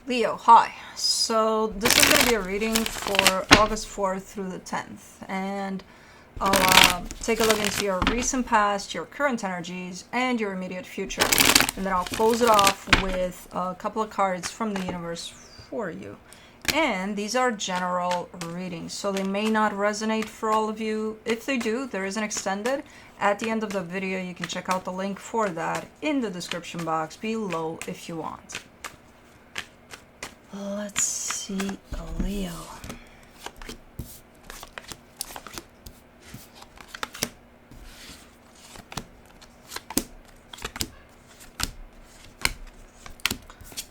Leo, hi. So this is going to be a reading for August 4th through the 10th. And I'll take a look into your recent past, your current energies, and your immediate future. And then I'll close it off with a couple of cards from the universe for you. And these are general readings, so they may not resonate for all of you. If they do, there is an extended. At the end of the video, you can check out the link for that in the description box below if you want. Let's see, Leo.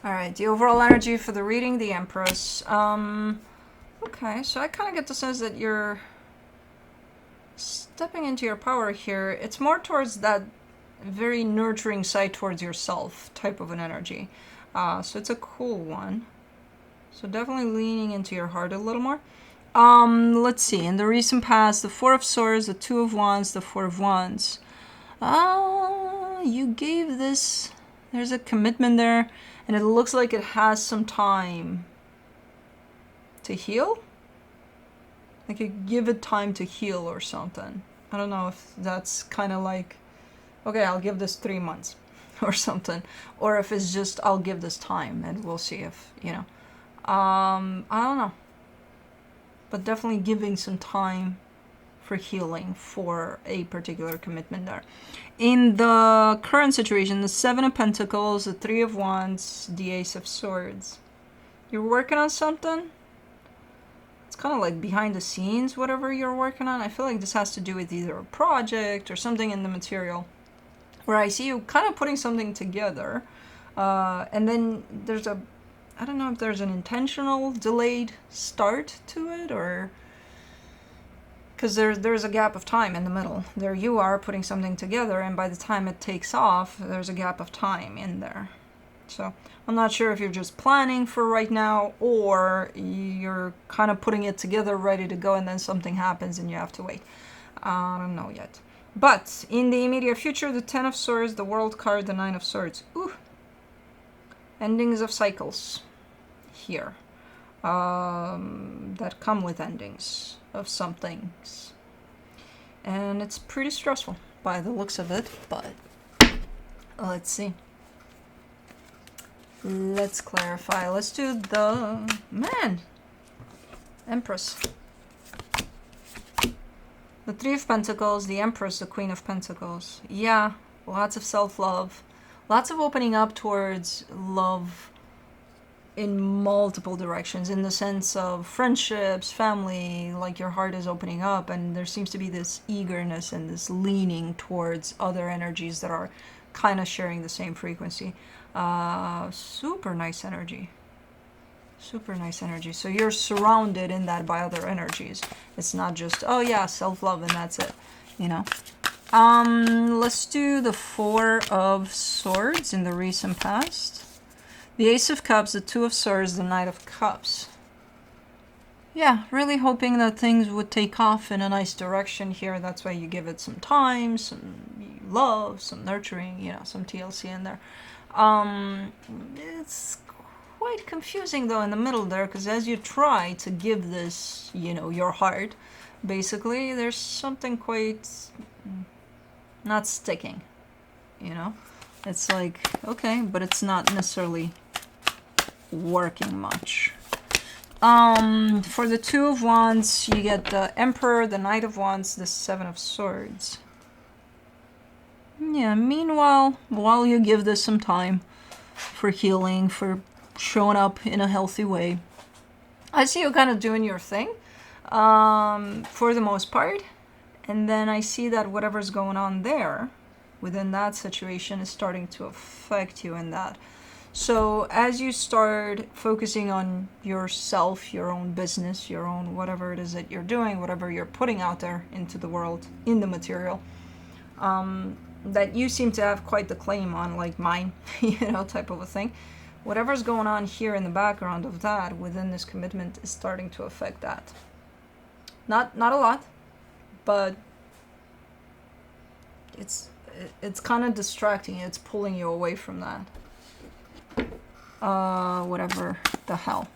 Alright, the overall energy for the reading, the Empress. Okay, so I kind of get the sense that you're stepping into your power here. It's more towards that very nurturing side towards yourself type of an energy. So it's a cool one. So definitely leaning into your heart a little more. Let's see. In the recent past, the Four of Swords, the Two of Wands, the Four of Wands. You gave this... There's a commitment there, and it looks like it has some time to heal. Like you give it time to heal or something. I don't know if that's kind of like, okay, I'll give this 3 months or something. Or if it's just, I'll give this time and we'll see if, I don't know. But definitely giving some time for healing for a particular commitment there. In the current situation, the Seven of Pentacles, the Three of Wands, the Ace of Swords. You're working on something? It's kind of like behind the scenes, whatever you're working on. I feel like this has to do with either a project or something in the material. Where I see you kind of putting something together. And then there's a... I don't know if there's an intentional delayed start to it, or because there's a gap of time in the middle. There you are putting something together, and by the time it takes off, there's a gap of time in there. So I'm not sure if you're just planning for right now, or you're kind of putting it together ready to go, and then something happens and you have to wait. I don't know yet. But in the immediate future, the Ten of Swords, the World card, the Nine of Swords. Ooh. Endings of cycles here that come with endings of some things, and it's pretty stressful by the looks of it. But let's see, let's clarify. Let's do the Empress, the Three of Pentacles, the Empress, the Queen of Pentacles. Yeah, lots of self-love, lots of opening up towards love in multiple directions, in the sense of friendships, family, like your heart is opening up, and there seems to be this eagerness and this leaning towards other energies that are kind of sharing the same frequency. Super nice energy. Super nice energy. So you're surrounded in that by other energies. It's not just, oh yeah, self-love and that's it, Let's do the Four of Swords in the recent past. The Ace of Cups, the Two of Swords, the Knight of Cups. Yeah, really hoping that things would take off in a nice direction here. That's why you give it some time, some love, some nurturing, some TLC in there. It's quite confusing though in the middle there, because as you try to give this, your heart, basically, there's something quite not sticking, It's like, okay, but it's not necessarily working much. For the Two of Wands, you get the Emperor, the Knight of Wands, the Seven of Swords. Yeah, meanwhile, while you give this some time for healing, for showing up in a healthy way, I see you kind of doing your thing, for the most part. And then I see that whatever's going on there, within that situation, is starting to affect you in that. So as you start focusing on yourself, your own business, your own whatever it is that you're doing, whatever you're putting out there into the world, in the material, that you seem to have quite the claim on, like mine, type of a thing. Whatever's going on here in the background of that within this commitment is starting to affect that. Not a lot, but it's kind of distracting you. It's pulling you away from that. whatever the hell.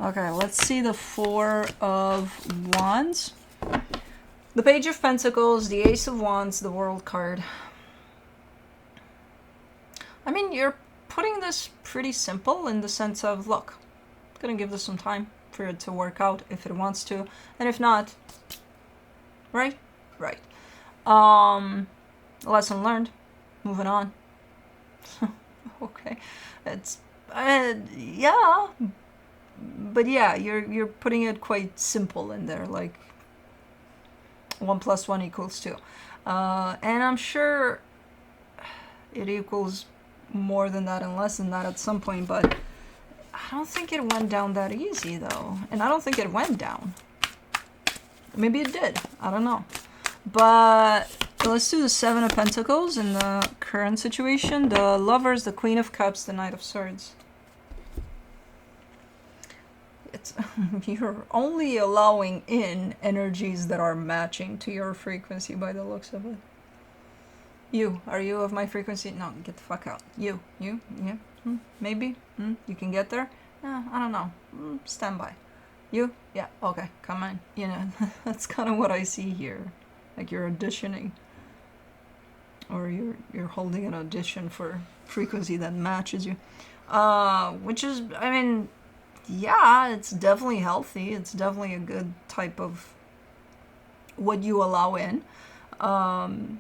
Okay, let's see the Four of Wands. The Page of Pentacles, the Ace of Wands, the World card. I mean, you're putting this pretty simple in the sense of, look, I'm gonna give this some time for it to work out if it wants to, and if not, right? Right. Lesson learned. Moving on. Okay. It's, yeah. But yeah, you're putting it quite simple in there, like 1 + 1 = 2. And I'm sure it equals more than that and less than that at some point, but I don't think it went down that easy though. And I don't think it went down. Maybe it did. I don't know. But let's do the Seven of Pentacles in the current situation. The Lovers, the Queen of Cups, the Knight of Swords. It's you're only allowing in energies that are matching to your frequency by the looks of it. Are you of my frequency? No, get the fuck out. Yeah, maybe, you can get there? I don't know, stand by. Yeah, okay, come on. That's kind of what I see here. Like you're auditioning, or you're holding an audition for frequency that matches you, which is, I mean, yeah, it's definitely healthy. It's definitely a good type of what you allow in. And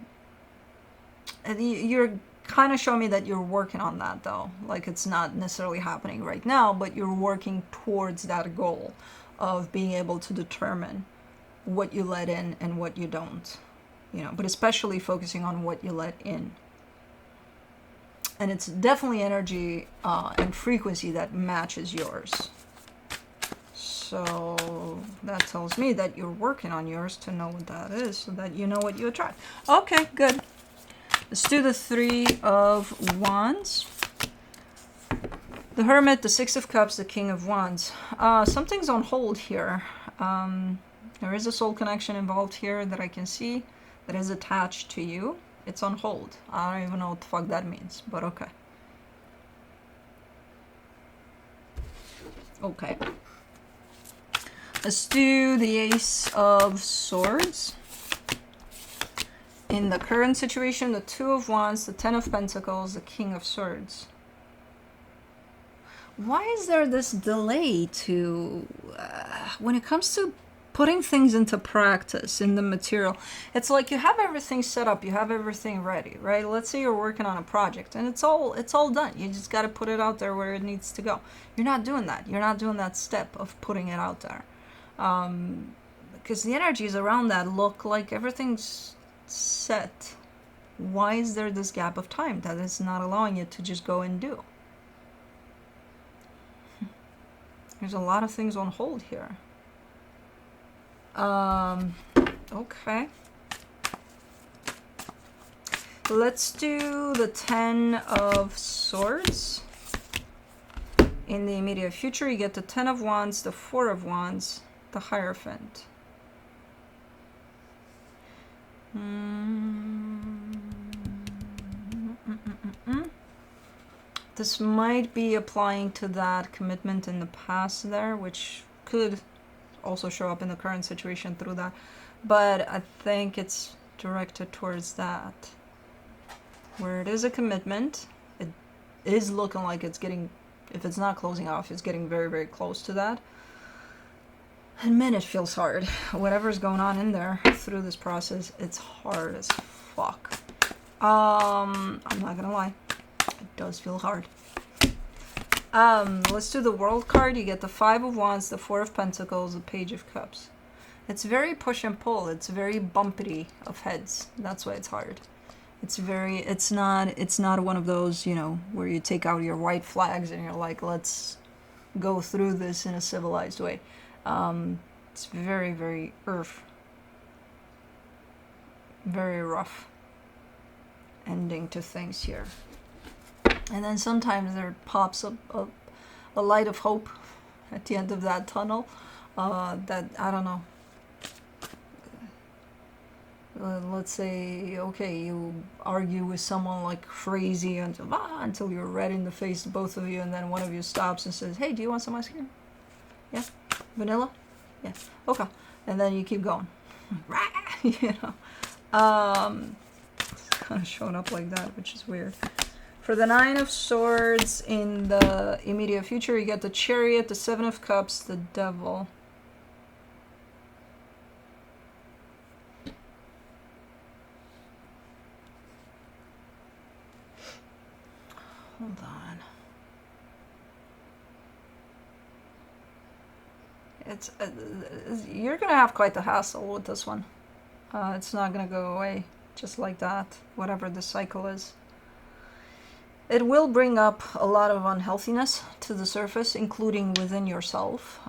you're kind of showing me that you're working on that though. Like it's not necessarily happening right now, but you're working towards that goal of being able to determine what you let in and what you don't. But especially focusing on what you let in. And it's definitely energy and frequency that matches yours. So that tells me that you're working on yours to know what that is, so that you know what you attract. Okay, good. Let's do the Three of Wands. The Hermit, the Six of Cups, the King of Wands. Something's on hold here. There is a soul connection involved here that I can see that is attached to you. It's on hold. I don't even know what the fuck that means, but okay. Okay. Let's do the Ace of Swords. In the current situation, the Two of Wands, the Ten of Pentacles, the King of Swords. Why is there this delay to, when it comes to putting things into practice in the material? It's like you have everything set up, you have everything ready, right? Let's say you're working on a project and it's all done. You just got to put it out there where it needs to go. You're not doing that. You're not doing that step of putting it out there. Because the energies around that look like everything's set. Why is there this gap of time that is not allowing you to just go and do? There's a lot of things on hold here. Okay. Let's do the Ten of Swords. In the immediate future, you get the Ten of Wands, the Four of Wands, the Hierophant. This might be applying to that commitment in the past there, which could also show up in the current situation through that. But I think it's directed towards that. Where it is a commitment, it is looking like it's getting, if it's not closing off, it's getting very, very close to that. And man, it feels hard. Whatever's going on in there through this process, it's hard as fuck. I'm not gonna lie. It does feel hard. Let's do the World card. You get the Five of Wands, the Four of Pentacles, the Page of Cups. It's very push and pull. It's very bumpy of heads. That's why it's hard. It's not one of those, where you take out your white flags and you're like, let's go through this in a civilized way. It's very, very very rough ending to things here. And then sometimes there pops up a light of hope at the end of that tunnel. That, I don't know. let's say, okay, you argue with someone like crazy until you're red in the face, both of you, and then one of you stops and says, hey, do you want some ice cream? Yeah? Vanilla? Yeah. Okay. And then you keep going. You know? It's kind of showing up like that, which is weird. For the Nine of Swords in the immediate future, you get the Chariot, the Seven of Cups, the Devil. Hold on. It's you're gonna have quite the hassle with this one. It's not gonna go away just like that, whatever the cycle is. It will bring up a lot of unhealthiness to the surface, including within yourself.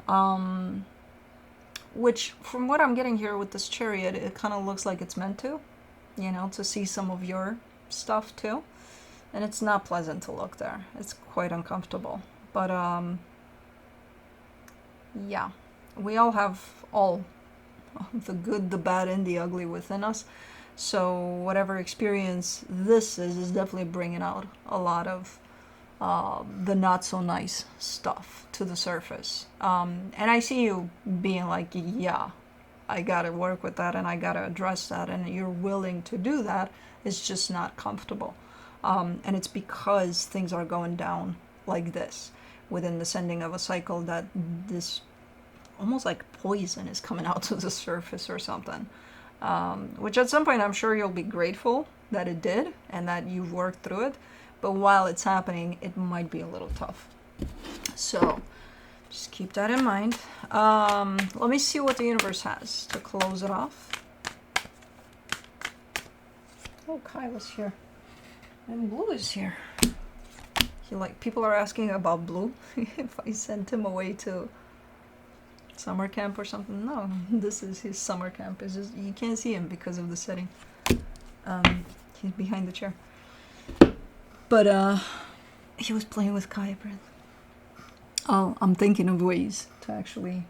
Which, from what I'm getting here with this Chariot, it kind of looks like it's meant to, you know, to see some of your stuff too. And it's not pleasant to look there. It's quite uncomfortable. But, yeah. We all have all the good, the bad, and the ugly within us. So whatever experience this is definitely bringing out a lot of the not so nice stuff to the surface. And I see you being like, yeah, I gotta work with that and I gotta address that, and you're willing to do that. It's just not comfortable. And it's because things are going down like this within the sending of a cycle that this almost like poison is coming out to the surface or something. Which at some point I'm sure you'll be grateful that it did and that you've worked through it. But while it's happening, it might be a little tough. So just keep that in mind. Let me see what the universe has to close it off. Oh, Kyla's here. And Blue is here. People are asking about Blue. If I sent him away to summer camp or something. No, this is his summer camp. It's just, you can't see him because of the setting. He's behind the chair. But he was playing with Kai apparently. Oh, I'm thinking of ways to actually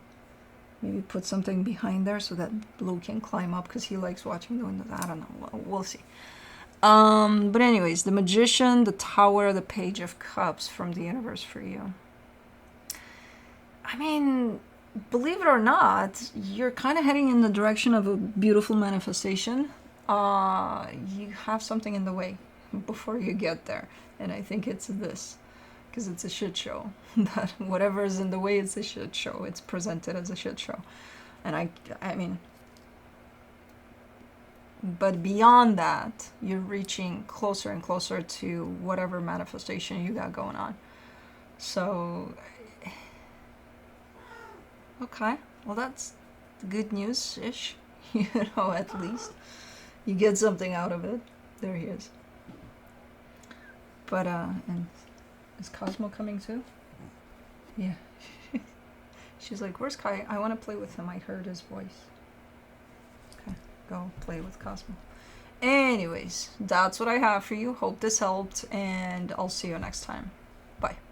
maybe put something behind there so that Blue can climb up because he likes watching the windows. I don't know. We'll see. But anyways, the Magician, the Tower, the Page of Cups from the universe for you. I mean, believe it or not, you're kind of heading in the direction of a beautiful manifestation. You have something in the way before you get there, and I think it's this, because it's a shit show. That whatever is in the way, it's a shit show. It's presented as a shit show, and I mean, but beyond that, you're reaching closer and closer to whatever manifestation you got going on. So, okay, well that's good news-ish, you know, at least. You get something out of it. There he is. But, and is Cosmo coming too? Yeah. She's like, where's Kai? I want to play with him. I heard his voice. Okay, go play with Cosmo. Anyways, that's what I have for you. Hope this helped, and I'll see you next time. Bye.